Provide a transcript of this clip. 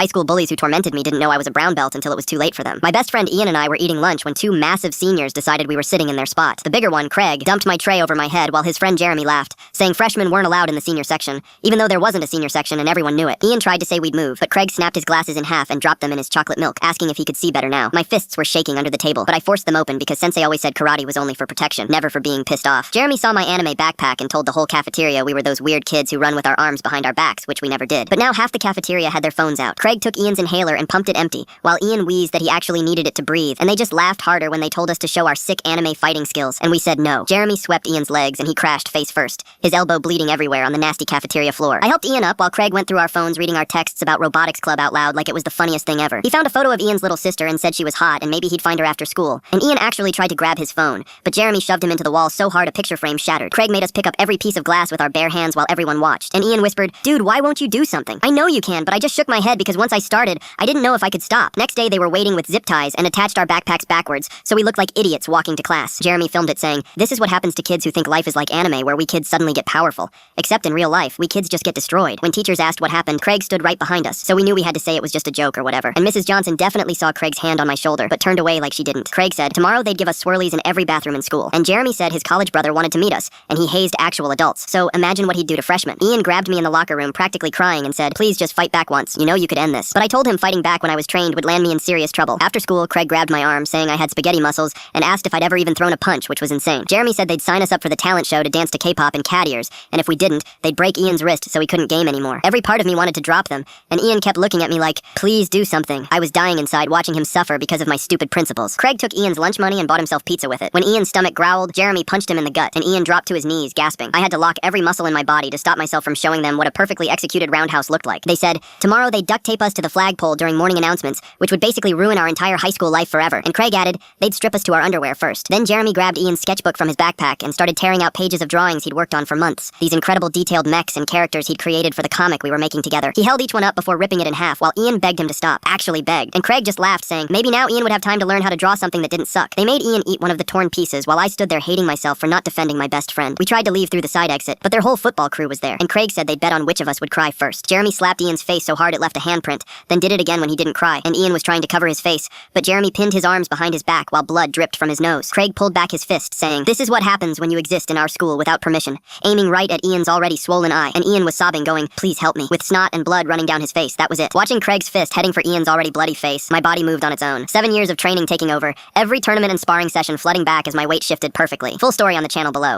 high school bullies who tormented me didn't know I was a brown belt until it was too late for them. My best friend Ian and I were eating lunch when two massive seniors decided we were sitting in their spot. The bigger one, Craig, dumped my tray over my head while his friend Jeremy laughed, saying freshmen weren't allowed in the senior section, even though there wasn't a senior section and everyone knew it. Ian tried to say we'd move, but Craig snapped his glasses in half and dropped them in his chocolate milk, asking if he could see better now. My fists were shaking under the table, but I forced them open because Sensei always said karate was only for protection, never for being pissed off. Jeremy saw my anime backpack and told the whole cafeteria we were those weird kids who run with our arms behind our backs, which we never did. But now half the cafeteria had their phones out. Craig took Ian's inhaler and pumped it empty, while Ian wheezed that he actually needed it to breathe, and they just laughed harder when they told us to show our sick anime fighting skills, and we said no. Jeremy swept Ian's legs and he crashed face first, his elbow bleeding everywhere on the nasty cafeteria floor. I helped Ian up while Craig went through our phones reading our texts about robotics club out loud like it was the funniest thing ever. He found a photo of Ian's little sister and said she was hot and maybe he'd find her after school, and Ian actually tried to grab his phone, but Jeremy shoved him into the wall so hard a picture frame shattered. Craig made us pick up every piece of glass with our bare hands while everyone watched, and Ian whispered, "Dude, why won't you do something? I know you can, but I just shook my head because once I started, I didn't know if I could stop." Next day they were waiting with zip ties and attached our backpacks backwards, so we looked like idiots walking to class. Jeremy filmed it saying, "This is what happens to kids who think life is like anime where we kids suddenly get powerful. Except in real life, we kids just get destroyed." When teachers asked what happened, Craig stood right behind us, so we knew we had to say it was just a joke or whatever. And Mrs. Johnson definitely saw Craig's hand on my shoulder, but turned away like she didn't. Craig said, tomorrow they'd give us swirlies in every bathroom in school. And Jeremy said his college brother wanted to meet us, and he hazed actual adults. So imagine what he'd do to freshmen. Ian grabbed me in the locker room practically crying and said, "Please just fight back once. You know you could end this." But I told him fighting back when I was trained would land me in serious trouble. After school, Craig grabbed my arm, saying I had spaghetti muscles, and asked if I'd ever even thrown a punch, which was insane. Jeremy said they'd sign us up for the talent show to dance to K-pop in cat ears, and if we didn't, they'd break Ian's wrist so he couldn't game anymore. Every part of me wanted to drop them, and Ian kept looking at me like, "Please do something." I was dying inside watching him suffer because of my stupid principles. Craig took Ian's lunch money and bought himself pizza with it. When Ian's stomach growled, Jeremy punched him in the gut, and Ian dropped to his knees, gasping. I had to lock every muscle in my body to stop myself from showing them what a perfectly executed roundhouse looked like. They said, tomorrow they'd duct tape us to the flagpole during morning announcements, which would basically ruin our entire high school life forever. And Craig added, they'd strip us to our underwear first. Then Jeremy grabbed Ian's sketchbook from his backpack and started tearing out pages of drawings he'd worked on for months. These incredible detailed mechs and characters he'd created for the comic we were making together. He held each one up before ripping it in half while Ian begged him to stop. Actually begged. And Craig just laughed, saying, maybe now Ian would have time to learn how to draw something that didn't suck. They made Ian eat one of the torn pieces while I stood there hating myself for not defending my best friend. We tried to leave through the side exit, but their whole football crew was there, and Craig said they'd bet on which of us would cry first. Jeremy slapped Ian's face so hard it left a handprint, then did it again when he didn't cry, and Ian was trying to cover his face, but Jeremy pinned his arms behind his back while blood dripped from his nose. Craig pulled back his fist, saying, "This is what happens when you exist in our school without permission," aiming right at Ian's already swollen eye, and Ian was sobbing, going, "Please help me," with snot and blood running down his face. That was it. Watching Craig's fist heading for Ian's already bloody face, my body moved on its own. 7 years of training taking over, every tournament and sparring session flooding back as my weight shifted perfectly. Full story on the channel below.